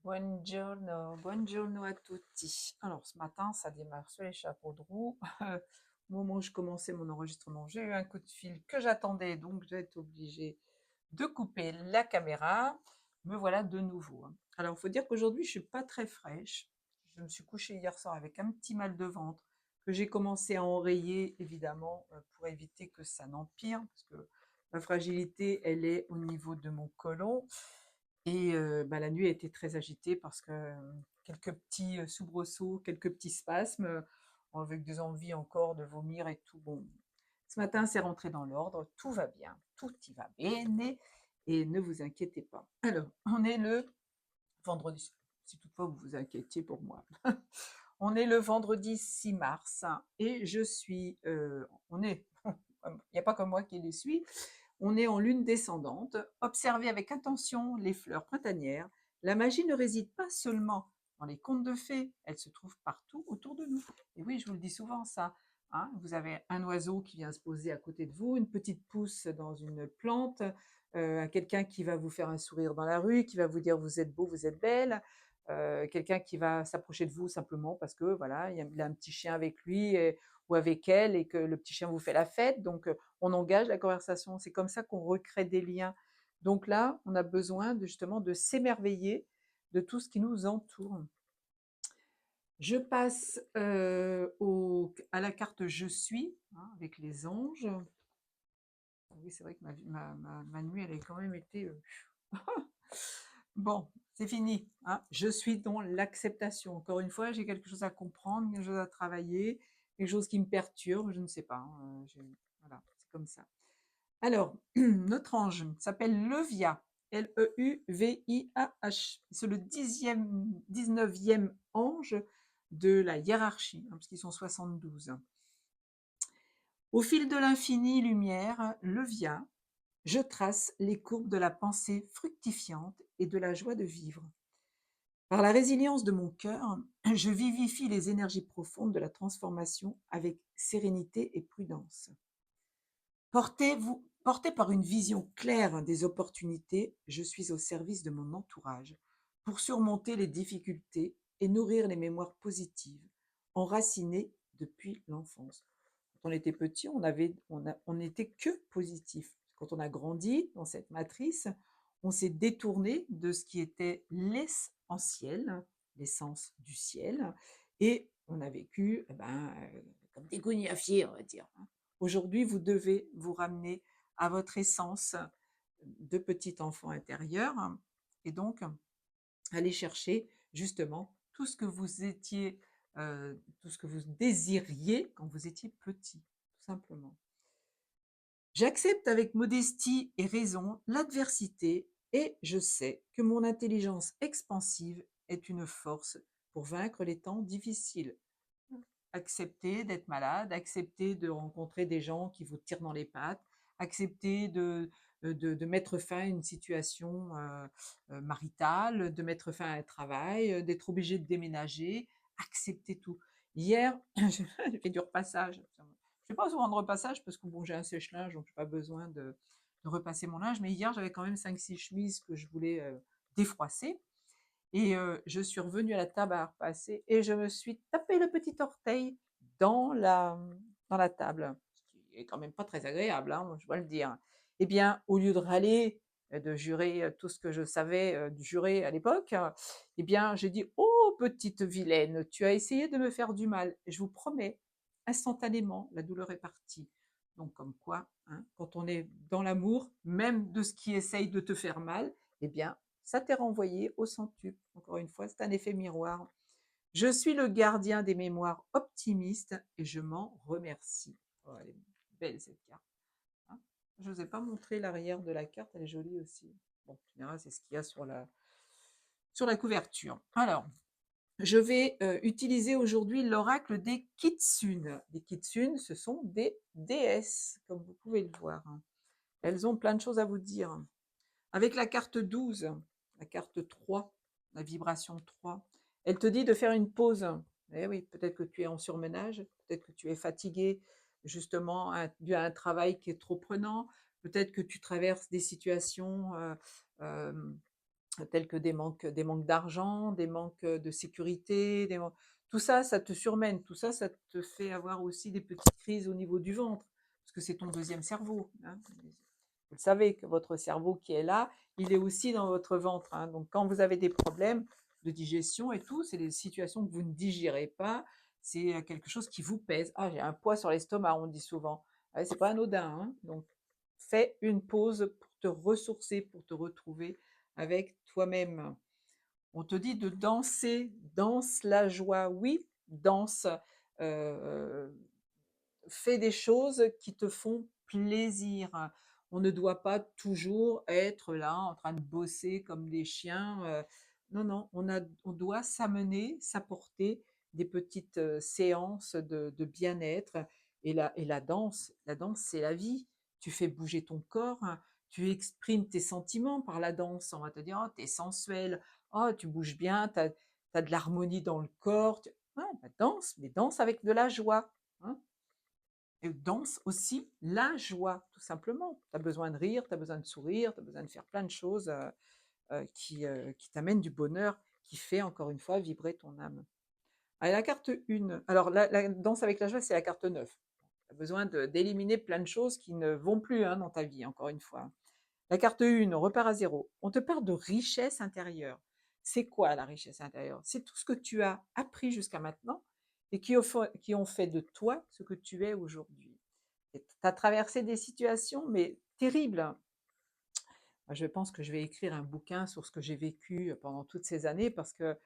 Buongiorno, buongiorno a tutti. Alors ce matin, ça démarre sur les chapeaux de roue. Au moment où je commençais mon enregistrement, j'ai eu un coup de fil que j'attendais, donc j'ai été obligée de couper la caméra. Me voilà de nouveau, hein. Alors, il faut dire qu'aujourd'hui, je suis pas très fraîche. Je me suis couchée hier soir avec un petit mal de ventre que j'ai commencé à enrayer, évidemment, pour éviter que ça n'empire, parce que ma fragilité, elle est au niveau de mon côlon. Et bah, la nuit a été très agitée parce que quelques petits soubresauts, quelques petits spasmes, avec des envies encore de vomir et tout. Bon, ce matin, c'est rentré dans l'ordre, tout va bien, tout y va bene, et ne vous inquiétez pas. Alors, on est le vendredi, si toutefois vous vous inquiétiez pour moi. On est le vendredi 6 mars et je suis, on est, il n'y a pas que moi qui le suis, on est en lune descendante. Observez avec attention les fleurs printanières. La magie ne réside pas seulement dans les contes de fées, elle se trouve partout autour de nous. Et oui, je vous le dis souvent ça, hein. Vous avez un oiseau qui vient se poser à côté de vous, une petite pousse dans une plante, quelqu'un qui va vous faire un sourire dans la rue, qui va vous dire vous êtes beau, vous êtes belle, quelqu'un qui va s'approcher de vous simplement parce que voilà, il a un petit chien avec lui ou avec elle et que le petit chien vous fait la fête. Donc, on engage la conversation. C'est comme ça qu'on recrée des liens. Donc là, on a besoin justement de s'émerveiller de tout ce qui nous entoure. Je passe à la carte Je suis, hein, avec les anges. Oui, c'est vrai que ma nuit, elle a quand même été... Bon, c'est fini, hein. Je suis dans l'acceptation. Encore une fois, j'ai quelque chose à comprendre, quelque chose à travailler, quelque chose qui me perturbe, je ne sais pas, hein, voilà, c'est comme ça. Alors, notre ange s'appelle Levia, Leuvih. C'est le 19e ange de la hiérarchie, hein, parce qu'ils sont 72. Au fil de l'infini lumière, Levia, je trace les courbes de la pensée fructifiante et de la joie de vivre. Par la résilience de mon cœur, je vivifie les énergies profondes de la transformation avec sérénité et prudence. Porté par une vision claire des opportunités, je suis au service de mon entourage pour surmonter les difficultés et nourrir les mémoires positives, enracinées depuis l'enfance. Quand on était petit, on n'était que positif. Quand on a grandi dans cette matrice, on s'est détourné de ce qui était l'essentiel, l'essence du ciel, et on a vécu comme des gougnafiers, on va dire, hein. Aujourd'hui, vous devez vous ramener à votre essence de petit enfant intérieur et donc aller chercher justement tout ce que vous étiez, tout ce que vous désiriez quand vous étiez petit, tout simplement. J'accepte avec modestie et raison l'adversité et je sais que mon intelligence expansive est une force pour vaincre les temps difficiles. Accepter d'être malade, accepter de rencontrer des gens qui vous tirent dans les pattes, accepter de mettre fin à une situation maritale, de mettre fin à un travail, d'être obligé de déménager, accepter tout. Hier, j'ai fait du repassage. Je ne fais pas souvent de repassage parce que bon, j'ai un sèche-linge, donc je n'ai pas besoin de repasser mon linge. Mais hier, j'avais quand même 5-6 chemises que je voulais défroisser. Et je suis revenue à la table à repasser et je me suis tapé le petit orteil dans la table, ce qui est quand même pas très agréable, hein, je dois le dire. Eh bien, au lieu de râler, de jurer tout ce que je savais jurer à l'époque, eh bien, j'ai dit: «Oh petite vilaine, tu as essayé de me faire du mal». Et je vous promets, instantanément, la douleur est partie. Donc comme quoi, hein, quand on est dans l'amour, même de ce qui essaye de te faire mal, eh bien, ça t'est renvoyé au centuple. Encore une fois, c'est un effet miroir. Je suis le gardien des mémoires optimistes et je m'en remercie. Oh, elle est belle cette carte, hein. Je ne vous ai pas montré l'arrière de la carte, elle est jolie aussi. Bon, tu verras, c'est ce qu'il y a sur la couverture. Alors, je vais utiliser aujourd'hui l'oracle des Kitsune. Les Kitsune, ce sont des déesses, comme vous pouvez le voir. Elles ont plein de choses à vous dire. Avec la carte 12, la carte 3, la vibration 3, elle te dit de faire une pause. Eh oui, peut-être que tu es en surmenage, peut-être que tu es fatigué, justement, dû à un travail qui est trop prenant, peut-être que tu traverses des situations tels que des manques d'argent, des manques, de sécurité, tout ça, ça te surmène, tout ça, ça te fait avoir aussi des petites crises au niveau du ventre, parce que c'est ton deuxième cerveau, hein. Vous le savez que votre cerveau qui est là, il est aussi dans votre ventre, hein. Donc quand vous avez des problèmes de digestion et tout, c'est des situations que vous ne digérez pas, c'est, quelque chose qui vous pèse. «Ah, j'ai un poids sur l'estomac», on dit souvent. Ouais, c'est pas anodin, hein. Donc fais une pause pour te ressourcer, pour te retrouver avec toi-même. On te dit de danser, danse la joie. Oui, danse, heu, fais des choses qui te font plaisir. On ne doit pas toujours être là en train de bosser comme des chiens. Non, non, on doit s'amener, s'apporter des petites séances de bien-être. Et la danse, c'est la vie. Tu fais bouger ton corps, hein. Tu exprimes tes sentiments par la danse. On va te dire, oh, t'es sensuel, oh, tu bouges bien, t'as de l'harmonie dans le corps. Ouais, bah, danse, mais danse avec de la joie, hein. Et danse aussi la joie, tout simplement. Tu as besoin de rire, tu as besoin de sourire, tu as besoin de faire plein de choses qui t'amènent du bonheur, qui fait encore une fois vibrer ton âme. Allez, la carte 1. Alors, la danse avec la joie, c'est la carte 9. Tu as besoin d'éliminer plein de choses qui ne vont plus, hein, dans ta vie, encore une fois. La carte 1, on repart à zéro. On te parle de richesse intérieure. C'est quoi la richesse intérieure? C'est tout ce que tu as appris jusqu'à maintenant et qui ont fait de toi ce que tu es aujourd'hui. Tu as traversé des situations, mais terribles, hein. Moi, je pense que je vais écrire un bouquin sur ce que j'ai vécu pendant toutes ces années parce que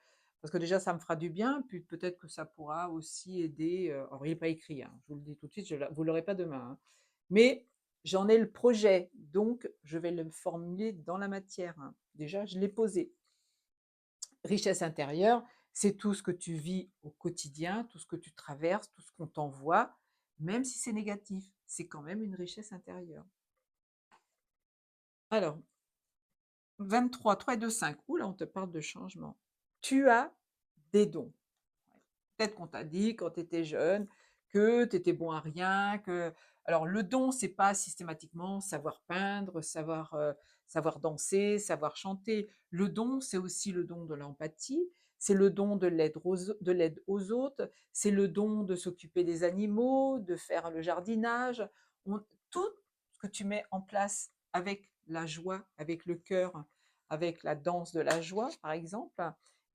déjà, ça me fera du bien, puis peut-être que ça pourra aussi aider. Alors, il n'est pas écrit, hein, je vous le dis tout de suite, vous ne l'aurez pas demain, hein. Mais j'en ai le projet, donc je vais le formuler dans la matière, hein. Déjà, je l'ai posé. Richesse intérieure, c'est tout ce que tu vis au quotidien, tout ce que tu traverses, tout ce qu'on t'envoie, même si c'est négatif, c'est quand même une richesse intérieure. Alors, 23, 3 et 2, 5. Ouh là, on te parle de changement. Tu as des dons. Peut-être qu'on t'a dit quand tu étais jeune que tu étais bon à rien, que alors le don, c'est pas systématiquement savoir peindre, savoir danser, savoir chanter. Le don, c'est aussi le don de l'empathie, c'est le don de l'aide aux autres, c'est le don de s'occuper des animaux, de faire le jardinage. Tout ce que tu mets en place avec la joie, avec le cœur, avec la danse de la joie, par exemple,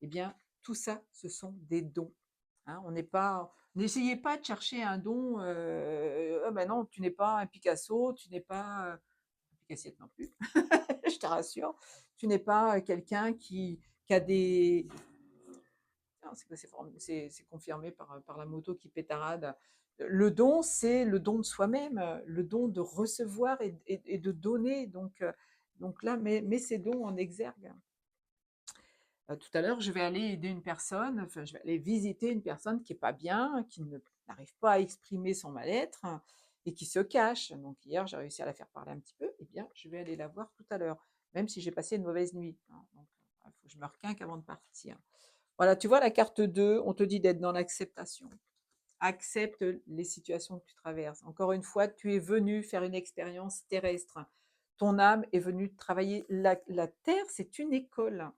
eh bien, tout ça, ce sont des dons. Hein, n'essayez pas de chercher un don. Ah ben non, tu n'es pas un Picasso, tu n'es pas un Picassiette non plus, je te rassure. Tu n'es pas quelqu'un qui a des. Ah, c'est confirmé par la moto qui pétarade. Le don, c'est le don de soi-même, le don de recevoir et de donner. Donc là, mets ces dons en exergue. Tout à l'heure, je vais aller aider une personne, enfin, je vais aller visiter une personne qui est pas bien, qui n'arrive pas à exprimer son mal-être, hein, et qui se cache. Donc hier, j'ai réussi à la faire parler un petit peu. Eh bien, je vais aller la voir tout à l'heure, même si j'ai passé une mauvaise nuit, hein. Donc, il faut que je me requinque avant de partir. Voilà, tu vois la carte 2, on te dit d'être dans l'acceptation. Accepte les situations que tu traverses. Encore une fois, tu es venu faire une expérience terrestre. Ton âme est venue travailler. La terre, c'est une école.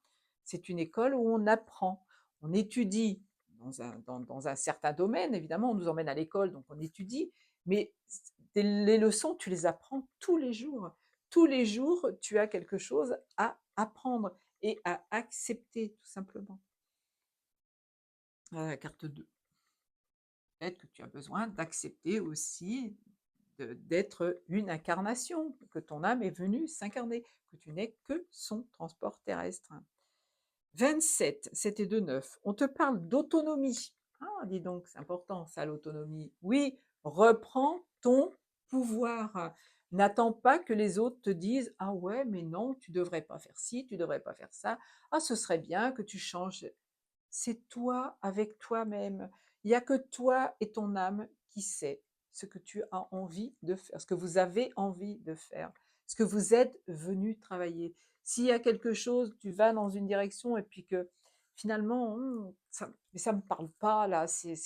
C'est une école où on apprend. On étudie dans un certain domaine, évidemment, on nous emmène à l'école, donc on étudie, mais les leçons, tu les apprends tous les jours. Tous les jours, tu as quelque chose à apprendre et à accepter, tout simplement. Voilà la carte 2. Peut-être que tu as besoin d'accepter aussi d'être une incarnation, que ton âme est venue s'incarner, que tu n'es que son transport terrestre. 27, c'était de 9. On te parle d'autonomie. Ah, dis donc, c'est important ça, l'autonomie. Oui, reprends ton pouvoir. N'attends pas que les autres te disent: ah ouais, mais non, tu devrais pas faire ci, tu devrais pas faire ça. Ah, ce serait bien que tu changes. C'est toi avec toi-même. Il n'y a que toi et ton âme qui sait ce que tu as envie de faire, ce que vous avez envie de faire, ce que vous êtes venu travailler. S'il y a quelque chose, tu vas dans une direction et puis que finalement, mais ça me parle pas là, si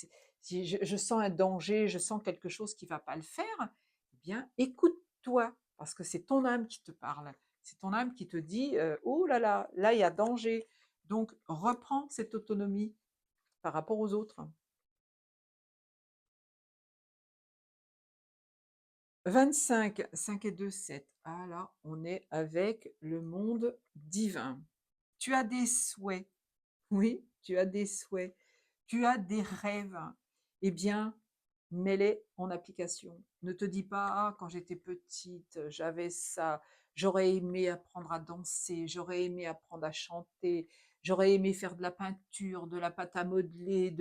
je sens un danger, je sens quelque chose qui va pas le faire, eh bien, écoute-toi, parce que c'est ton âme qui te parle. C'est ton âme qui te dit, oh là, il y a danger. Donc, reprends cette autonomie par rapport aux autres. 25, 5 et 2, 7. Ah là, on est avec le monde divin. Tu as des souhaits. Oui, tu as des souhaits. Tu as des rêves. Eh bien, mets-les en application. Ne te dis pas, ah, quand j'étais petite, j'avais ça, j'aurais aimé apprendre à danser, j'aurais aimé apprendre à chanter, j'aurais aimé faire de la peinture, de la pâte à modeler,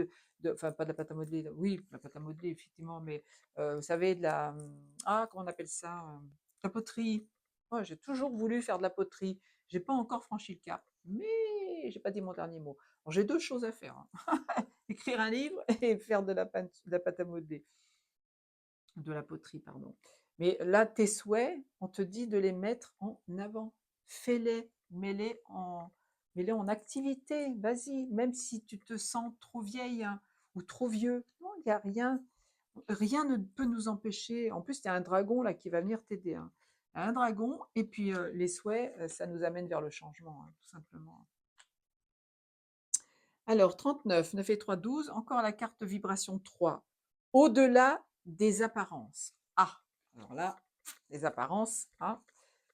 enfin pas de la pâte à modeler, oui, de la pâte à modeler effectivement, mais vous savez, comment on appelle ça, la poterie. Moi, j'ai toujours voulu faire de la poterie. J'ai pas encore franchi le cap, mais j'ai pas dit mon dernier mot. Bon, j'ai deux choses à faire, hein. Écrire un livre et faire de la pâte à modeler, de la poterie, pardon. Mais là, tes souhaits, on te dit de les mettre en avant. Fais-les, mets-les en activité. Vas-y, même si tu te sens trop vieille, hein, ou trop vieux. Non, il n'y a rien. Rien ne peut nous empêcher. En plus, il y a un dragon là qui va venir t'aider, hein. Un dragon, et puis les souhaits, ça nous amène vers le changement, hein, tout simplement. Alors, 39, 9 et 3, 12, encore la carte vibration 3. Au-delà des apparences. Ah, alors là, les apparences, hein,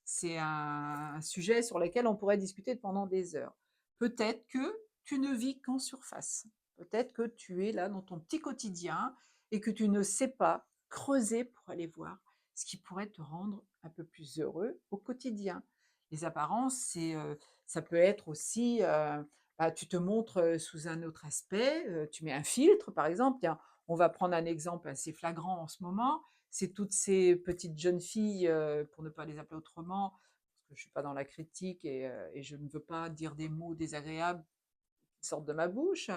c'est un sujet sur lequel on pourrait discuter pendant des heures. Peut-être que tu ne vis qu'en surface. Peut-être que tu es là dans ton petit quotidien et que tu ne sais pas creuser pour aller voir ce qui pourrait te rendre un peu plus heureux au quotidien. Les apparences, ça peut être aussi, tu te montres sous un autre aspect, tu mets un filtre par exemple. Tiens, on va prendre un exemple assez flagrant en ce moment, c'est toutes ces petites jeunes filles, pour ne pas les appeler autrement, parce que je ne suis pas dans la critique et je ne veux pas dire des mots désagréables qui sortent de ma bouche.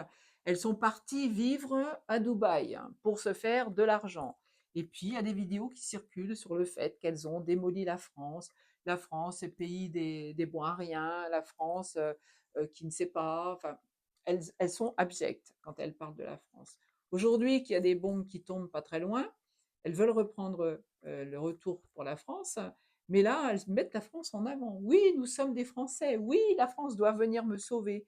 Elles sont parties vivre à Dubaï, hein, pour se faire de l'argent. Et puis, il y a des vidéos qui circulent sur le fait qu'elles ont démoli la France. La France est le pays des bons à rien, la France qui ne sait pas. Enfin, elles sont abjectes quand elles parlent de la France. Aujourd'hui, qu'il y a des bombes qui tombent pas très loin, elles veulent reprendre le retour pour la France, mais là, elles mettent la France en avant. Oui, nous sommes des Français. Oui, la France doit venir me sauver.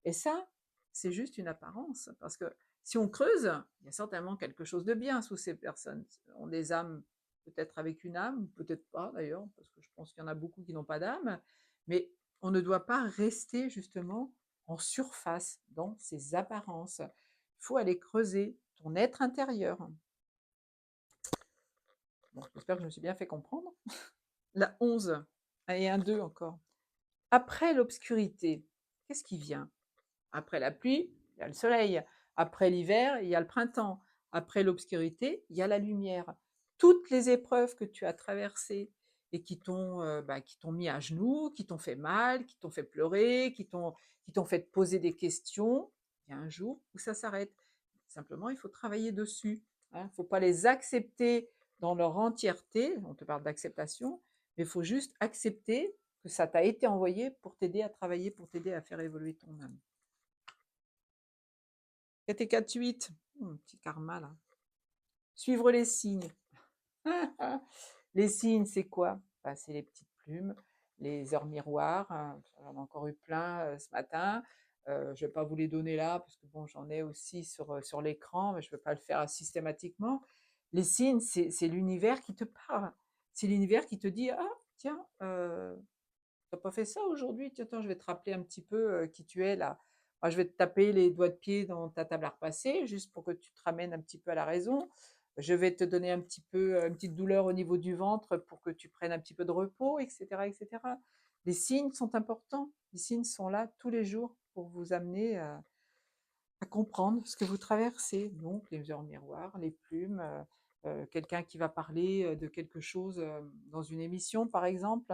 Et ça, c'est juste une apparence, parce que si on creuse, il y a certainement quelque chose de bien sous ces personnes. On des âmes, peut-être avec une âme, peut-être pas d'ailleurs, parce que je pense qu'il y en a beaucoup qui n'ont pas d'âme, mais on ne doit pas rester justement en surface, dans ces apparences. Il faut aller creuser ton être intérieur. Bon, j'espère que je me suis bien fait comprendre. La 11, et un 2 encore. Après l'obscurité, qu'est-ce qui vient? Après la pluie, il y a le soleil. Après l'hiver, il y a le printemps. Après l'obscurité, il y a la lumière. Toutes les épreuves que tu as traversées et qui t'ont mis à genoux, qui t'ont fait mal, qui t'ont fait pleurer, qui t'ont fait te poser des questions, il y a un jour où ça s'arrête. Simplement, il faut travailler dessus, hein. Il ne faut pas les accepter dans leur entièreté. On te parle d'acceptation, mais il faut juste accepter que ça t'a été envoyé pour t'aider à travailler, pour t'aider à faire évoluer ton âme. 4 et 4, 8. Petit karma là. Suivre les signes. Les signes, c'est quoi? Bah, c'est les petites plumes, les heures miroirs, hein. J'en ai encore eu plein ce matin. Je ne vais pas vous les donner là, parce que bon, j'en ai aussi sur l'écran, mais je ne vais pas le faire systématiquement. Les signes, c'est l'univers qui te parle. C'est l'univers qui te dit, ah, tiens, t'as pas fait ça aujourd'hui? Tiens, attends, je vais te rappeler un petit peu qui tu es là. Moi, je vais te taper les doigts de pied dans ta table à repasser, juste pour que tu te ramènes un petit peu à la raison. Je vais te donner un petit peu une petite douleur au niveau du ventre pour que tu prennes un petit peu de repos, etc., etc. Les signes sont importants. Les signes sont là tous les jours pour vous amener à comprendre ce que vous traversez. Donc, les heures miroirs, les plumes, quelqu'un qui va parler de quelque chose dans une émission, par exemple,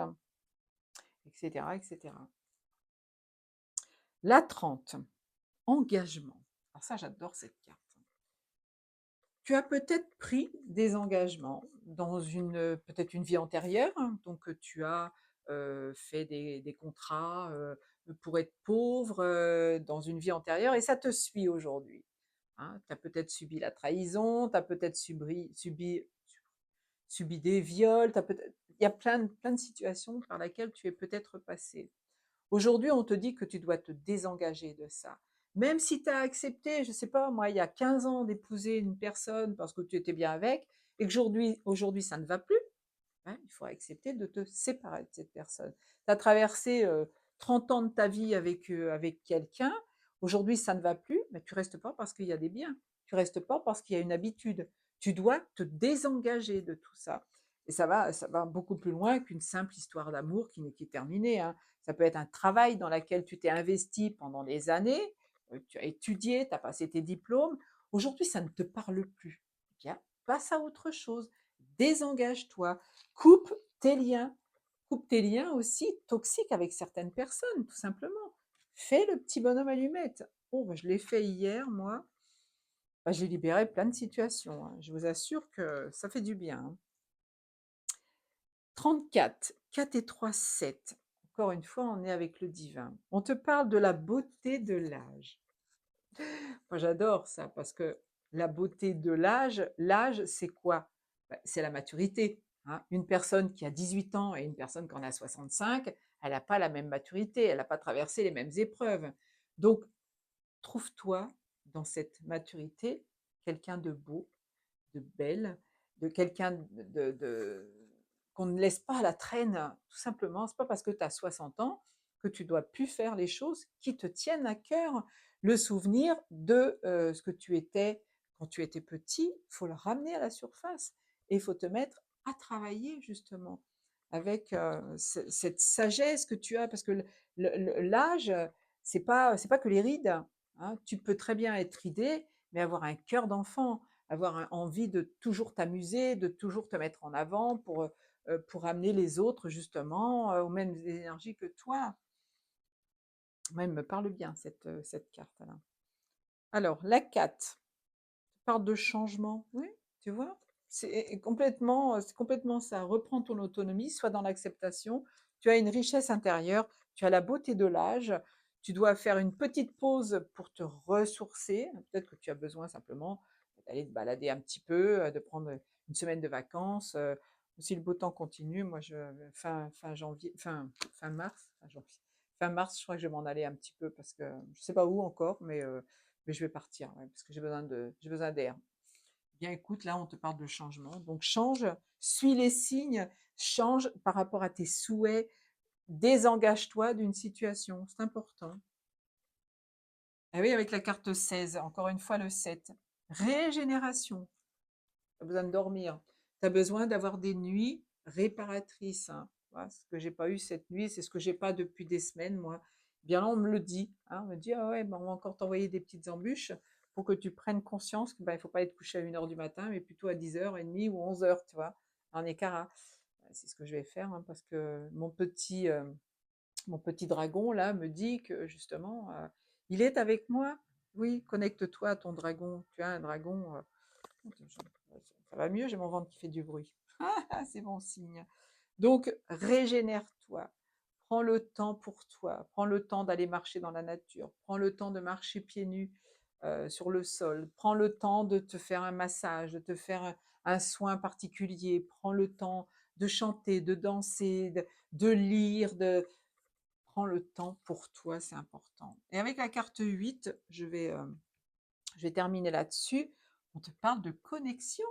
etc., etc. La 30, engagement. Alors ça, j'adore cette carte. Tu as peut-être pris des engagements dans peut-être une vie antérieure, hein. Donc tu as fait des contrats pour être pauvre dans une vie antérieure et ça te suit aujourd'hui, hein. Tu as peut-être subi la trahison, tu as peut-être subi des viols, y a plein de situations par lesquelles tu es peut-être passé. Aujourd'hui, on te dit que tu dois te désengager de ça. Même si tu as accepté, je ne sais pas moi, il y a 15 ans d'épouser une personne parce que tu étais bien avec et qu'aujourd'hui ça ne va plus, hein, il faut accepter de te séparer de cette personne. Tu as traversé 30 ans de ta vie avec quelqu'un, aujourd'hui ça ne va plus, mais tu restes pas parce qu'il y a des biens, tu restes pas parce qu'il y a une habitude. Tu dois te désengager de tout ça. Et ça va beaucoup plus loin qu'une simple histoire d'amour qui est terminée, hein. Ça peut être un travail dans lequel tu t'es investi pendant des années, tu as étudié, tu as passé tes diplômes. Aujourd'hui, ça ne te parle plus. Eh bien, passe à autre chose. Désengage-toi. Coupe tes liens. Coupe tes liens aussi toxiques avec certaines personnes, tout simplement. Fais le petit bonhomme allumette. Oh, bah, je l'ai fait hier, moi. Bah, j'ai libéré plein de situations, hein. Je vous assure que ça fait du bien, hein. 34, 4 et 3, 7. Encore une fois, on est avec le divin. On te parle de la beauté de l'âge. Moi, j'adore ça parce que la beauté de l'âge, c'est quoi? Bah, c'est la maturité, hein. Une personne qui a 18 ans et une personne qui en a 65, elle n'a pas la même maturité, elle n'a pas traversé les mêmes épreuves. Donc, trouve-toi dans cette maturité quelqu'un de beau, de belle, de quelqu'un qu'on ne laisse pas à la traîne, tout simplement. C'est pas parce que tu as 60 ans que tu dois plus faire les choses qui te tiennent à cœur. Le souvenir de ce que tu étais quand tu étais petit, il faut le ramener à la surface et il faut te mettre à travailler justement avec cette sagesse que tu as, parce que l'âge, c'est pas que les rides, hein. Tu peux très bien être ridé, mais avoir un cœur d'enfant, avoir envie de toujours t'amuser, de toujours te mettre en avant pour amener les autres justement aux mêmes énergies que toi. Moi, elle me parle bien cette carte-là. Alors, la 4 parle de changement. Oui, tu vois, c'est complètement ça. Reprends ton autonomie, sois dans l'acceptation. Tu as une richesse intérieure, tu as la beauté de l'âge. Tu dois faire une petite pause pour te ressourcer. Peut-être que tu as besoin simplement d'aller te balader un petit peu, de prendre une semaine de vacances. Si le beau temps continue, moi, fin janvier, fin mars, fin mars, je crois que je vais m'en aller un petit peu parce que je ne sais pas où encore, mais je vais partir, ouais, parce que j'ai besoin d'air. Bien, écoute, là, on te parle de changement. Donc, change, suis les signes, change par rapport à tes souhaits, désengage-toi d'une situation. C'est important. Ah oui, avec la carte 16, encore une fois, le 7. Régénération. Tu as besoin de dormir. Tu as besoin d'avoir des nuits réparatrices, hein. Voilà, ce que j'ai pas eu cette nuit, c'est ce que j'ai pas depuis des semaines, moi. Bien là, on me le dit, hein, on me dit, ah ouais, ben, on va encore t'envoyer des petites embûches pour que tu prennes conscience qu'il ne faut pas être couché à 1 heure du matin, mais plutôt à 10h30 ou 11h, tu vois, en écart, hein. C'est ce que je vais faire, hein, parce que mon petit dragon, là, me dit que justement, il est avec moi. Oui, connecte-toi à ton dragon. Tu as un dragon. Ça va mieux, j'ai mon ventre qui fait du bruit. C'est bon signe. Donc, régénère-toi. Prends le temps pour toi. Prends le temps d'aller marcher dans la nature. Prends le temps de marcher pieds nus sur le sol. Prends le temps de te faire un massage, de te faire un soin particulier. Prends le temps de chanter, de danser, de lire. Prends le temps pour toi, c'est important. Et avec la carte 8, je vais terminer là-dessus. On te parle de connexion.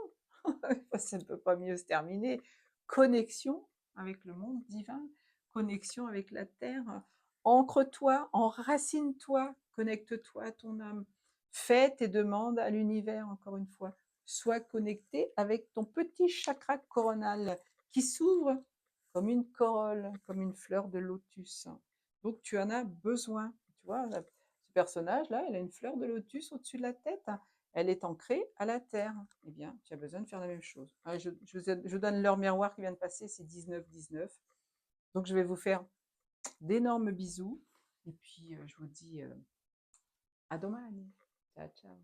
Ça ne peut pas mieux se terminer. Connexion avec le monde divin, connexion avec la terre. Ancre-toi, enracine-toi, connecte-toi à ton âme. Fais tes demandes à l'univers, encore une fois. Sois connecté avec ton petit chakra coronal qui s'ouvre comme une corolle, comme une fleur de lotus. Donc tu en as besoin. Tu vois, ce personnage-là, il a une fleur de lotus au-dessus de la tête. Elle est ancrée à la terre. Eh bien, tu as besoin de faire la même chose. Allez, je donne l'heure miroir qui vient de passer, c'est 19h19. Donc, je vais vous faire d'énormes bisous. Et puis, je vous dis à demain. Ciao, ciao.